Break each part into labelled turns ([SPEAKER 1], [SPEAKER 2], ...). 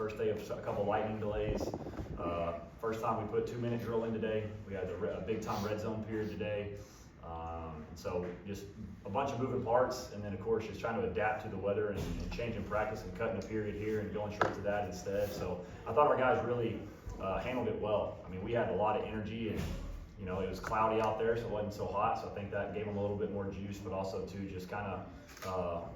[SPEAKER 1] first day of a couple lightning delays. First time we put 2-minute drill in today. We had a big time red zone period today. And so just a bunch of moving parts, and then of course just trying to adapt to the weather and changing practice and cutting a period here and going straight to that instead. So I thought our guys really handled it well. I mean, we had a lot of energy, and you know, it was cloudy out there, so it wasn't so hot. So I think that gave them a little bit more juice, but also too just kind of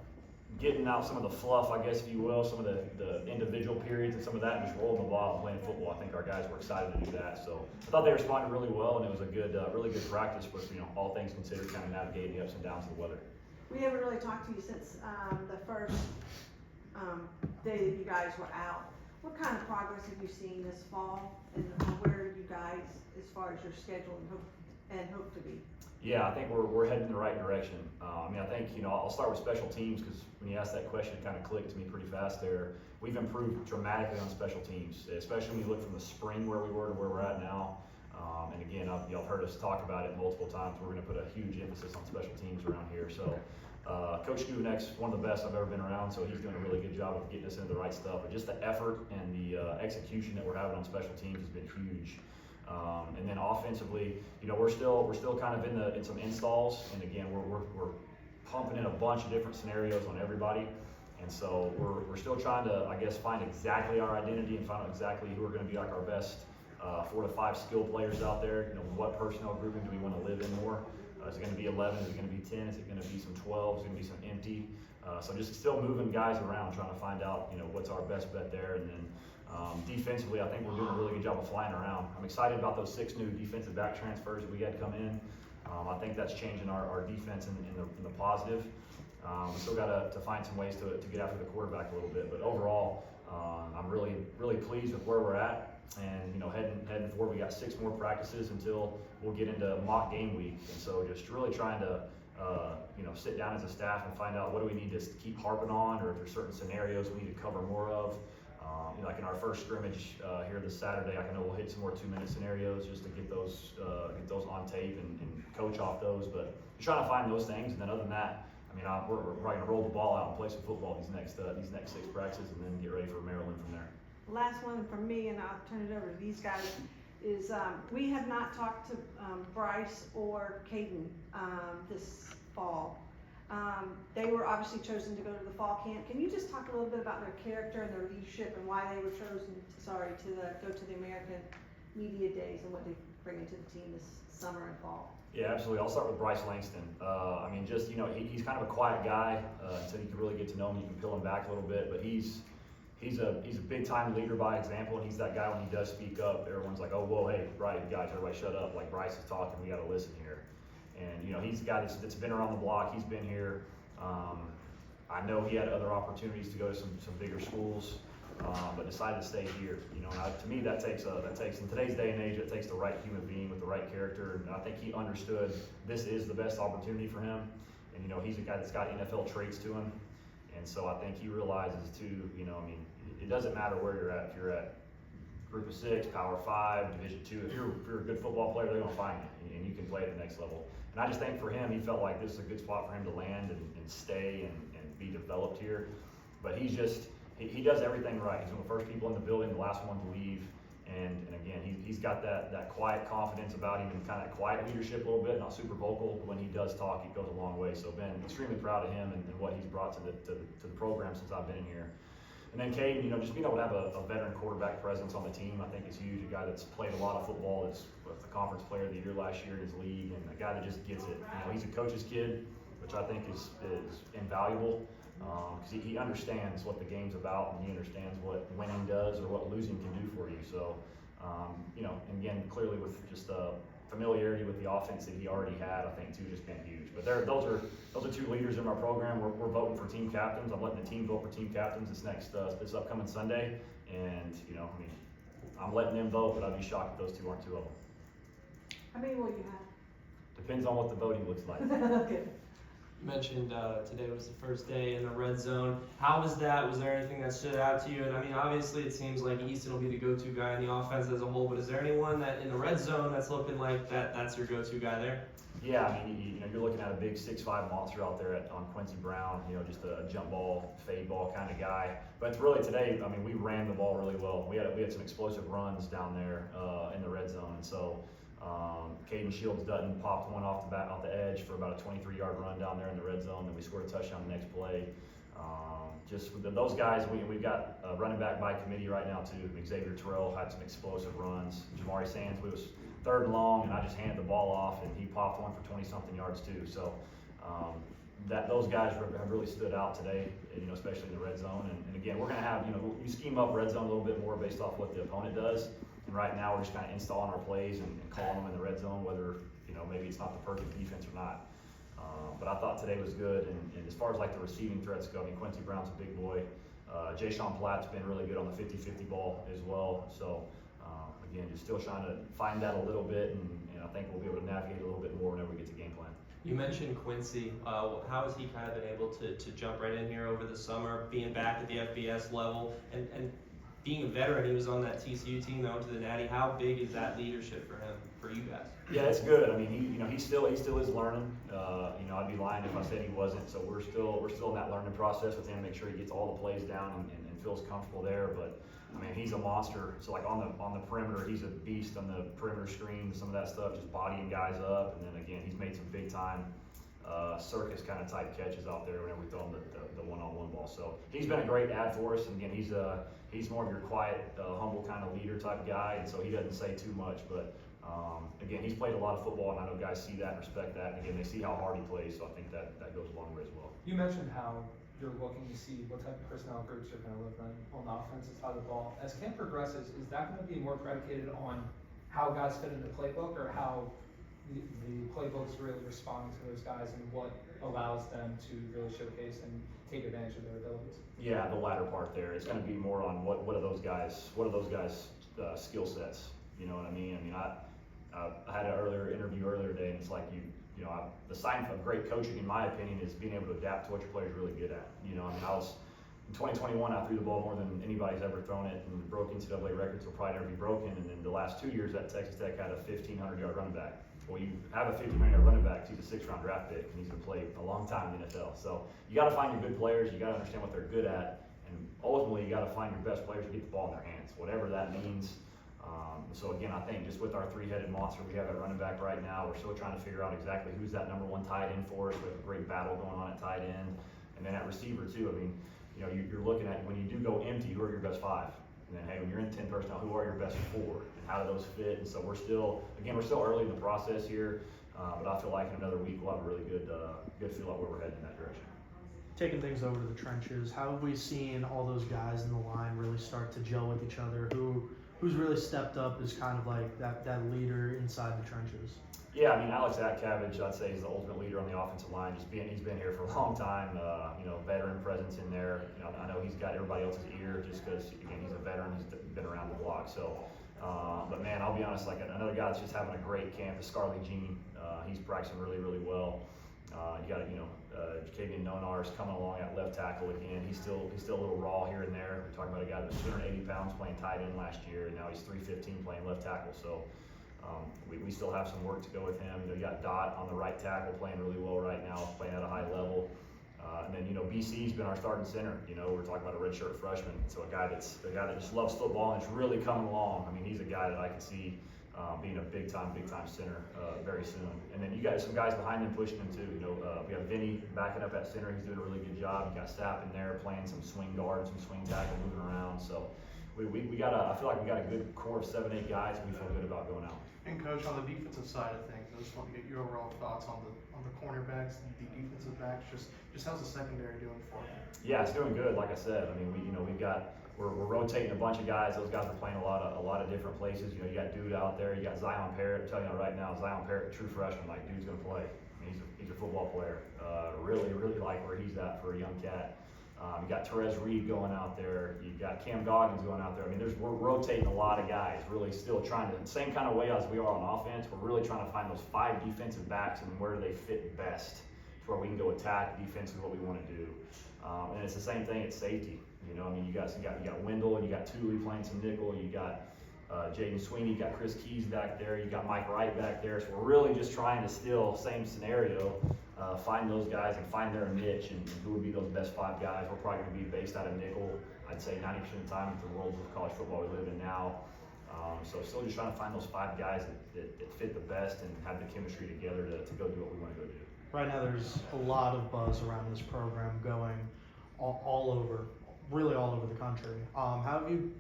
[SPEAKER 1] getting out some of the fluff, I guess if you will, some of the individual periods and some of that, and just rolling the ball and playing football. I think our guys were excited to do that. So I thought they responded really well, and it was a good, really good practice with, you know, all things considered, kind of navigating the ups and downs of the weather.
[SPEAKER 2] We haven't really talked to you since the first day that you guys were out. What kind of progress have you seen this fall, and where are you guys as far as your schedule and hope to be?
[SPEAKER 1] Yeah, I think we're heading in the right direction. I mean, I think, you know, I'll start with special teams, because when you asked that question, it kind of clicked to me pretty fast there. We've improved dramatically on special teams, especially when you look from the spring where we were to where we're at now. And again, y'all heard us talk about it multiple times. We're going to put a huge emphasis on special teams around here. So Coach Guvenek's one of the best I've ever been around, so he's doing a really good job of getting us into the right stuff. But just the effort and the execution that we're having on special teams has been huge. And then offensively, you know, we're still kind of in some installs, and again, we're pumping in a bunch of different scenarios on everybody, and so we're still trying to, I guess, find exactly our identity and find out exactly who are going to be like our best 4 to 5 skill players out there. You know, what personnel grouping do we want to live in more? Is it going to be 11? Is it going to be 10? Is it going to be some 12? Is it going to be some empty? So just still moving guys around, trying to find out, you know, what's our best bet there. And then defensively, I think we're doing a really good job of flying around. I'm excited about those 6 new defensive back transfers that we had come in. I think that's changing our defense in the positive. We still got to find some ways to get after the quarterback a little bit, but overall, I'm really pleased with where we're at. And you know, heading forward, we got 6 more practices until we'll get into mock game week. And so just really trying to you know, sit down as a staff and find out what do we need to keep harping on, or if there's certain scenarios we need to cover more of. You know, like in our first scrimmage here this Saturday, I know we'll hit some more 2-minute scenarios just to get those on tape and coach off those. But you're trying to find those things, and then other than that, I mean, we're probably going to roll the ball out and play some football these next 6 practices, and then get ready for Maryland from there.
[SPEAKER 2] Last one from me, and I'll turn it over to these guys, is we have not talked to Bryce or Caden this fall. They were obviously chosen to go to the fall camp. Can you just talk a little bit about their character and their leadership, and why they were chosen to go to the American Media Days, and what they bring into the team this summer and fall?
[SPEAKER 1] Yeah, absolutely. I'll start with Bryce Langston. I mean, just, you know, he's kind of a quiet guy until you can really get to know him. You can peel him back a little bit, but he's a big time leader by example, and he's that guy when he does speak up, everyone's like, oh, whoa, hey, right, guys, everybody shut up. Like, Bryce is talking, we got to listen here. And you know, he's a guy that's been around the block. He's been here. I know he had other opportunities to go to some bigger schools, but decided to stay here. You know, and to me, that takes in today's day and age, it takes the right human being with the right character. And I think he understood this is the best opportunity for him. And you know, he's a guy that's got NFL traits to him. And so I think he realizes too, you know, I mean, it doesn't matter where you're at. If you're at Group of 6, Power 5, Division 2, if you're a good football player, they're going to find you, and you can play at the next level. And I just think for him, he felt like this is a good spot for him to land and stay and be developed here. But he's just, he does everything right. He's one of the first people in the building, the last one to leave. And again, he's got that quiet confidence about him, and kind of quiet leadership a little bit, not super vocal, but when he does talk, he goes a long way. So been extremely proud of him and what he's brought to the program since I've been here. And then Caden, you know, just being able to have a veteran quarterback presence on the team, I think is huge. A guy that's played a lot of football, that's the conference player of the year last year in his league, and a guy that just gets it. You know, he's a coach's kid, which I think is invaluable, because he understands what the game's about, and he understands what winning does or what losing can do for you. So, you know, and again, clearly with just familiarity with the offense that he already had, I think too, just been huge. But those are 2 leaders in our program. We're voting for team captains. I'm letting the team vote for team captains this upcoming Sunday. And you know, I mean, I'm letting them vote, but I'd be shocked if those 2 aren't 2 of them.
[SPEAKER 2] How many will you have?
[SPEAKER 1] Depends on what the voting looks like.
[SPEAKER 2] Okay.
[SPEAKER 3] You mentioned today was the first day in the red zone. How was that? Was there anything that stood out to you? And I mean, obviously it seems like Easton will be the go-to guy in the offense as a whole, but is there anyone that in the red zone that's looking like that's your go-to guy there?
[SPEAKER 1] Yeah, I mean, you know, you're looking at a big 6'5" monster out there on Quincy Brown, you know, just a jump ball, fade ball kind of guy. But really today, I mean, we ran the ball really well. We had some explosive runs down there in the red zone. And so Caden Shields Dutton popped one off the edge for about a 23-yard run down there in the red zone. Then we scored a touchdown the next play. Just with those guys, we've got a running back by committee right now too. Xavier Terrell had some explosive runs. Jamari Sands, we was 3rd and long, and I just handed the ball off, and he popped one for 20-something yards too. So those guys have really stood out today, you know, especially in the red zone. And again, we're going to have, you know, we scheme up red zone a little bit more based off what the opponent does. And right now, we're just kind of installing our plays and calling them in the red zone, whether, you know, maybe it's not the perfect defense or not. But I thought today was good, and as far as like the receiving threats go, I mean, Quincy Brown's a big boy. Jay Sean Platt's been really good on the 50-50 ball as well. So again, just still trying to find that a little bit, and I think we'll be able to navigate a little bit more whenever we get to game plan.
[SPEAKER 3] You mentioned Quincy. How has he kind of been able to jump right in here over the summer, being back at the FBS level, and being a veteran? He was on that TCU team that went to the Natty. How big is that leadership for him, for you guys?
[SPEAKER 1] Yeah, it's good. I mean, he still is learning. You know, I'd be lying if I said he wasn't. So we're still in that learning process with him. Make sure he gets all the plays down and feels comfortable there. But I mean, he's a monster. So like on the perimeter, he's a beast on the perimeter screen. Some of that stuff, just bodying guys up. And then again, he's made some big time circus kind of type catches out there whenever we throw him the one-on-one ball. So he's been a great add for us. And again, he's more of your quiet, humble kind of leader type guy. And so he doesn't say too much, but. Again, he's played a lot of football, and I know guys see that and respect that. And again, they see how hard he plays, so I think that goes a long way as well.
[SPEAKER 4] You mentioned how you're looking to see what type of personnel groups are going to look like on the offensive side of the ball. As camp progresses, is that going to be more predicated on how guys fit in the playbook, or how the playbook's really responding to those guys and what allows them to really showcase and take advantage of their abilities?
[SPEAKER 1] Yeah, the latter part there. It's going to be more on what are those guys' skill sets. You know what I mean? I mean, I had an interview earlier today, and it's like you know, the sign of great coaching, in my opinion, is being able to adapt to what your player's really good at. You know, I mean, in 2021, I threw the ball more than anybody's ever thrown it, and broke NCAA records will probably never be broken. And then the last 2 years at Texas Tech had a 1,500-yard running back. Well, you have a 1,500-yard running back, he's a 6th-round draft pick, and he's going to play a long time in the NFL. So you got to find your good players, you got to understand what they're good at, and ultimately you got to find your best players to get the ball in their hands, whatever that means. So again, I think just with our 3-headed monster we have at running back right now, we're still trying to figure out exactly who's that number 1 tight end for us. We have a great battle going on at tight end, and then at receiver too. I mean, you know, you're looking at when you do go empty, who are your best 5? And then hey, when you're in 10 personnel, who are your best 4? And how do those fit? And so we're still early in the process here, but I feel like in another week we'll have a really good feel out where we're heading in that direction.
[SPEAKER 5] Taking things over to the trenches, how have we seen all those guys in the line really start to gel with each other? Who's really stepped up as kind of like that leader inside the trenches? Yeah,
[SPEAKER 1] I mean, Alex Atcavage, I'd say, is the ultimate leader on the offensive line. He's been here for a long time. You know, veteran presence in there. You know, I know he's got everybody else's ear just because again he's a veteran. He's been around the block. So, but man, I'll be honest. Like another guy that's just having a great camp is Scarlett Jean. He's practicing really, really well. You got Jacavian Nonar's coming along at left tackle again. He's still a little raw here and there. We're talking about a guy that was 280 pounds playing tight end last year, and now he's 315 playing left tackle. So we still have some work to go with him. You know, you got Dot on the right tackle playing really well right now, playing at a high level. And then BC's been our starting center. You know, we're talking about a redshirt freshman, so a guy that just loves football and it's really coming along. I mean, he's a guy that I can see being a big time center very soon. And then you got some guys behind him pushing him too. You know, we have Vinny backing up at center. He's doing a really good job. You got Sapp in there playing some swing guard, some swing tackle, moving around. So I feel like we got a good core of 7-8 guys, and we feel good about going out.
[SPEAKER 5] And coach, on the defensive side of things, I just want to get your overall thoughts on the cornerbacks, the defensive backs. Just how's the secondary doing for you?
[SPEAKER 1] Yeah, it's doing good. Like I said, I mean, we're rotating a bunch of guys. Those guys are playing a lot of different places. You know, you got Dude out there. You got Zion Parrott. I'm telling you right now, Zion Parrott, true freshman. Like, dude's gonna play. I mean, he's a football player. Really like where he's at for a young cat. You got Therese Reed going out there. You got Cam Goggins going out there. I mean, we're rotating a lot of guys. Really, still trying to same kind of way as we are on offense. We're really trying to find those 5 defensive backs and where do they fit best, to where we can go attack defensively what we want to do. And it's the same thing at safety. You know, I mean, you got Wendell and you got Thule playing some nickel. You got Jaden Sweeney, you got Chris Keys back there, you got Mike Wright back there. So we're really just trying to still, same scenario, find those guys and find their niche and who would be those best 5 guys. We're probably going to be based out of nickel, I'd say 90% of the time with the world of college football we live in now. So still just trying to find those 5 guys that fit the best and have the chemistry together to go do what we want to go do.
[SPEAKER 5] Right now, there's a lot of buzz around this program going all over, really all over the country. How have you,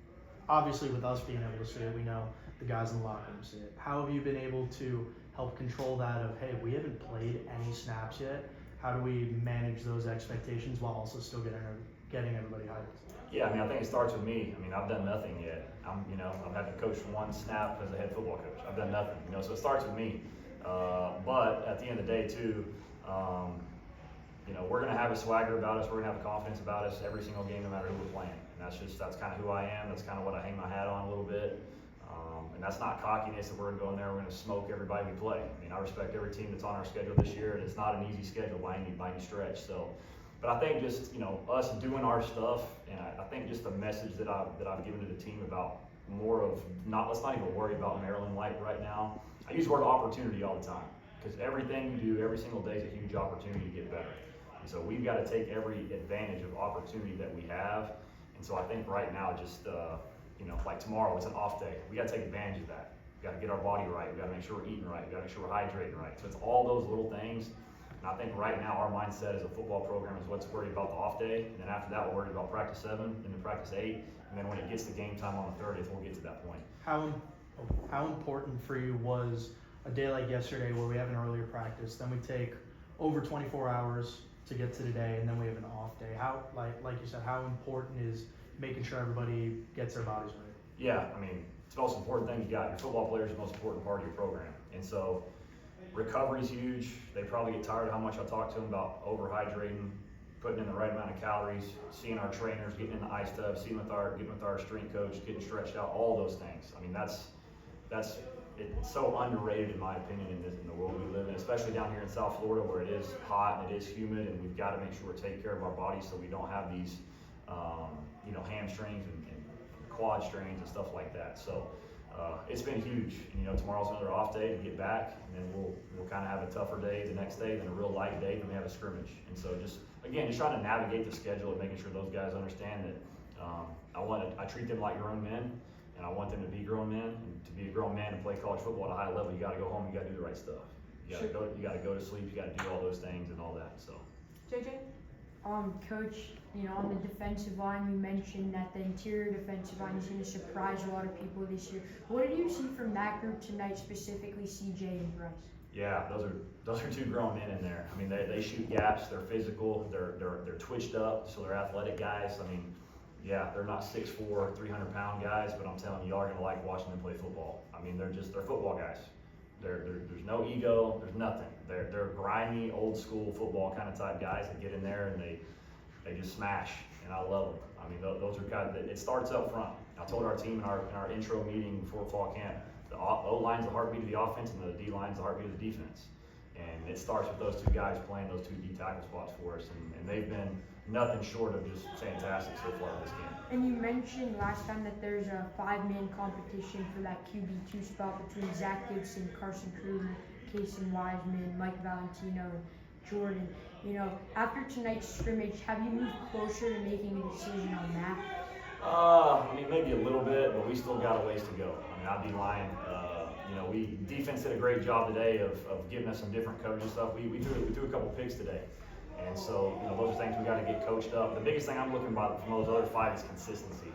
[SPEAKER 5] obviously with us being able to see it, we know the guys in the locker room see it. How have you been able to help control that of, hey, we haven't played any snaps yet. How do we manage those expectations while also still getting everybody hyped?
[SPEAKER 1] Yeah, I mean, I think it starts with me. I mean, I've done nothing yet. I've had to coach 1 snap as a head football coach. I've done nothing, so it starts with me. But at the end of the day, too, we're going to have a swagger about us. We're going to have a confidence about us every single game, no matter who we're playing. And that's kind of who I am. That's kind of what I hang my hat on a little bit. And that's not cockiness that we're going to go in there, we're going to smoke everybody we play. I mean, I respect every team that's on our schedule this year, and it's not an easy schedule by any stretch. So, but I think just, us doing our stuff, and I think just the message that I've given to the team about more of let's not even worry about Maryland Light right now. I use the word opportunity all the time, because everything you do every single day is a huge opportunity to get better. And so we've got to take every advantage of opportunity that we have. And so I think right now, just, like tomorrow, it's an off day. We got to take advantage of that. We got to get our body right. We got to make sure we're eating right. We got to make sure we're hydrating right. So it's all those little things. And I think right now our mindset as a football program is let's worry about the off day. And then after that, we'll worry about practice 7, and then practice 8. And then when it gets to game time on the 30th, we'll get to that point.
[SPEAKER 5] How important for you was a day like yesterday where we have an earlier practice, then we take over 24 hours to get to today, and then we have an off day? How, like you said, how important is making sure everybody gets their bodies right?
[SPEAKER 1] Yeah, I mean, it's the most important thing you got. Your football players are the most important part of your program. And so recovery is huge. They probably get tired of how much I talk to them about overhydrating, putting in the right amount of calories, seeing our trainers, getting in the ice tub, getting with our strength coach, getting stretched out, all those things. I mean, it's so underrated in my opinion in the world we live in, especially down here in South Florida where it is hot and it is humid, and we've got to make sure we're taking care of our bodies so we don't have these, hamstrings and quad strains and stuff like that. So it's been huge. And, tomorrow's another off day to get back, and then we'll kind of have a tougher day the next day, then a real light day, then we have a scrimmage. And so just trying to navigate the schedule and making sure those guys understand that I treat them like grown men, and I want them to be grown men. And to be a grown man and play college football at a high level, you got to go home, you got to do the right stuff. You got to go to sleep, you got to do all those things and all that. So,
[SPEAKER 2] JJ?
[SPEAKER 6] Coach, on the defensive line, you mentioned that the interior defensive line is going to surprise a lot of people this year. What did you see from that group tonight, specifically CJ and Bryce?
[SPEAKER 1] Yeah, those are 2 grown men in there. I mean, they shoot gaps. They're physical. They're twitched up, so they're athletic guys. I mean, yeah, they're not 6'4", 300-pound guys, but I'm telling you, y'all are gonna like watching them play football. I mean, they're football guys. There's no ego. There's nothing. They're grimy, old school football kind of type guys that get in there and they just smash, and I love them. I mean, those are guys that it starts up front. I told our team in our intro meeting before fall camp, the O-line's the heartbeat of the offense, and the D-line's the heartbeat of the defense. And it starts with those 2 guys playing those 2 D tackle spots for us, and they've been nothing short of just fantastic so far this game.
[SPEAKER 6] And you mentioned last time that there's a 5-man competition for that QB2 spot between Zach Gibson, Carson Kruger, Kason Wiseman, Mike Valentino, and Jordan. After tonight's scrimmage, have you moved closer to making a decision on that?
[SPEAKER 1] I mean, maybe a little bit, but we still got a ways to go. I mean, I'd be lying. Defense did a great job today of giving us some different coverage stuff. We threw a couple picks today. And so, those are things we got to get coached up. The biggest thing I'm looking for from those other 5 is consistency.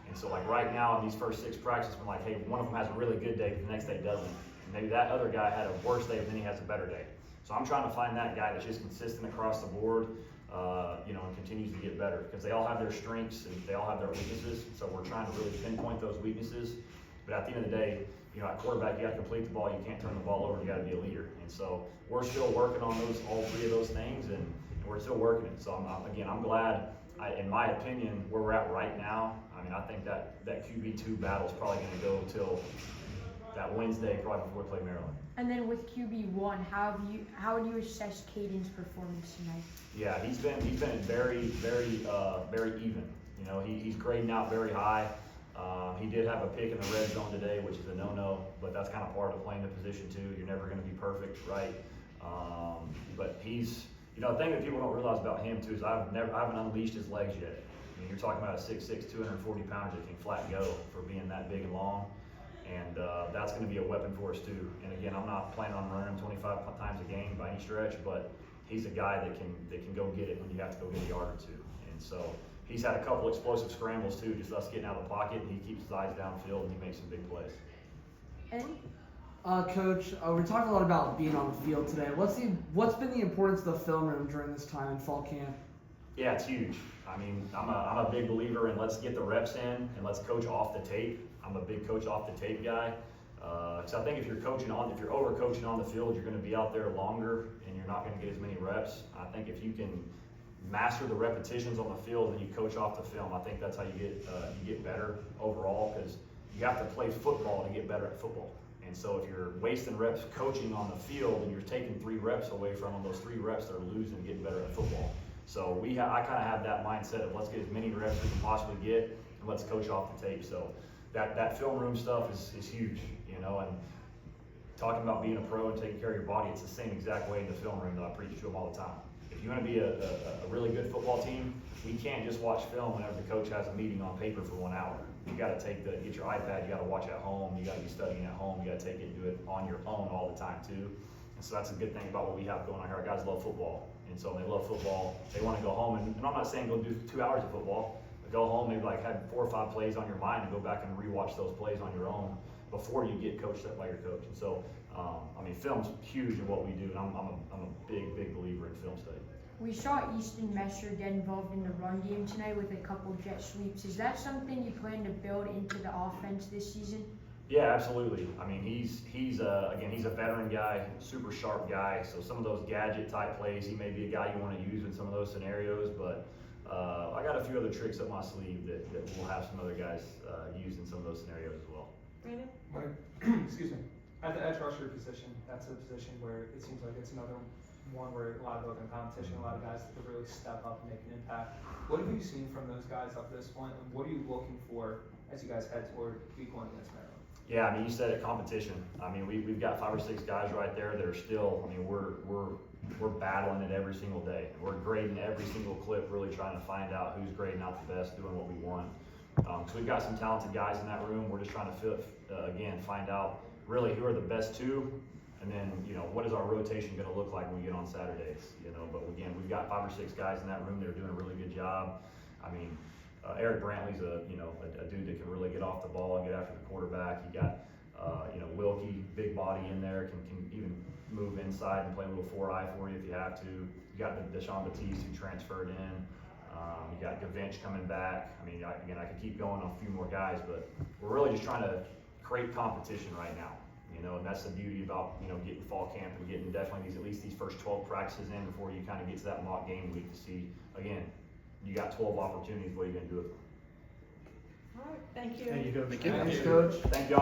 [SPEAKER 1] And so, like right now in these first 6 practices, I'm like, hey, one of them has a really good day, but the next day doesn't. And maybe that other guy had a worse day, but then he has a better day. So I'm trying to find that guy that's just consistent across the board, and continues to get better, because they all have their strengths and they all have their weaknesses. So we're trying to really pinpoint those weaknesses. But at the end of the day, at quarterback, you got to complete the ball. You can't turn the ball over. You got to be a leader. And so we're still working on all 3 of those things, and we're still working it. So I'm glad. In my opinion, where we're at right now, I mean, I think that QB2 battle is probably going to go till that Wednesday, probably before we play Maryland.
[SPEAKER 6] And then with QB1, how do you assess Caden's performance tonight?
[SPEAKER 1] Yeah, he's been very, very, very even. He's grading out very high. He did have a pick in the red zone today, which is a no-no, but that's kind of part of playing the position too. You're never going to be perfect, right? But he's, you know, the thing that people don't realize about him too is I haven't unleashed his legs yet. I mean, you're talking about a 6'6", 240 pounder that can flat go for being that big and long. And that's going to be a weapon for us too. And again, I'm not planning on running him 25 times a game by any stretch, but he's a guy that can go get it when you have to go get a yard or two. And so he's had a couple explosive scrambles too, just us getting out of the pocket, and he keeps his eyes downfield and he makes some big plays.
[SPEAKER 6] Eddie?
[SPEAKER 7] Coach, we're talking a lot about being on the field today. What's been the importance of the film room during this time in fall camp?
[SPEAKER 1] Yeah, it's huge. I mean, I'm a big believer in let's get the reps in and let's coach off the tape. I'm a big coach off the tape guy. So I think if you're over coaching on the field, you're going to be out there longer and you're not going to get as many reps. I think if you can master the repetitions on the field and you coach off the film, I think that's how you get better overall, because you have to play football to get better at football. And so if you're wasting reps coaching on the field and you're taking 3 reps away from them, those 3 reps they're losing and getting better at football. So I kind of have that mindset of let's get as many reps as we can possibly get and let's coach off the tape. So that film room stuff is huge, you know, and talking about being a pro and taking care of your body, it's the same exact way in the film room that I preach to them all the time. If you want to be a really good football team, we can't just watch film whenever the coach has a meeting on paper for 1 hour. You got to get your iPad, you got to watch at home, you got to be studying at home, you got to take it and do it on your own all the time too. And so that's a good thing about what we have going on here. Our guys love football, and so when they love football, they want to go home, and I'm not saying go do 2 hours of football, but go home, maybe like have 4 or 5 plays on your mind and go back and rewatch those plays on your own before you get coached up by your coach. And so, I mean, film's huge in what we do, and I'm a big believer in film study.
[SPEAKER 6] We saw Easton Messer get involved in the run game tonight with a couple jet sweeps. Is that something you plan to build into the offense this season?
[SPEAKER 1] Yeah, absolutely. I mean, he's a veteran guy, super sharp guy. So some of those gadget type plays, he may be a guy you want to use in some of those scenarios. But I got a few other tricks up my sleeve that we'll have some other guys use in some of those scenarios as well.
[SPEAKER 2] Brandon?
[SPEAKER 4] Excuse me. At the edge rusher position, that's a position where it seems like it's another one where a lot of open competition, a lot of guys that could really step up and make an impact. What have you seen from those guys up to this point, and what are you looking for as you guys head toward week 1 against Maryland?
[SPEAKER 1] Yeah, I mean, you said it, competition. I mean, we've got 5 or 6 guys right there that are still. I mean, we're battling it every single day. We're grading every single clip, really trying to find out who's grading out the best, doing what we want. So we've got some talented guys in that room. We're just trying to find out really who are the best 2. And then, you know, what is our rotation going to look like when we get on Saturdays, you know? But again, we've got 5 or 6 guys in that room that are doing a really good job. I mean, Eric Brantley's a dude that can really get off the ball and get after the quarterback. You got, Wilkie, big body in there, can even move inside and play a little 4-eye for you if you have to. You got Deshaun Batiste who transferred in. You got Gavinch coming back. I mean, I could keep going on a few more guys, but we're really just trying to create competition right now. You know, and that's the beauty about, you know, getting fall camp and getting definitely at least these first 12 practices in before you kind of get to that mock game week to see, again, you got 12 opportunities, what are you going to do with them?
[SPEAKER 2] All right, thank you.
[SPEAKER 5] Thank you, Coach.
[SPEAKER 7] Thanks, Coach.
[SPEAKER 1] Thank you all.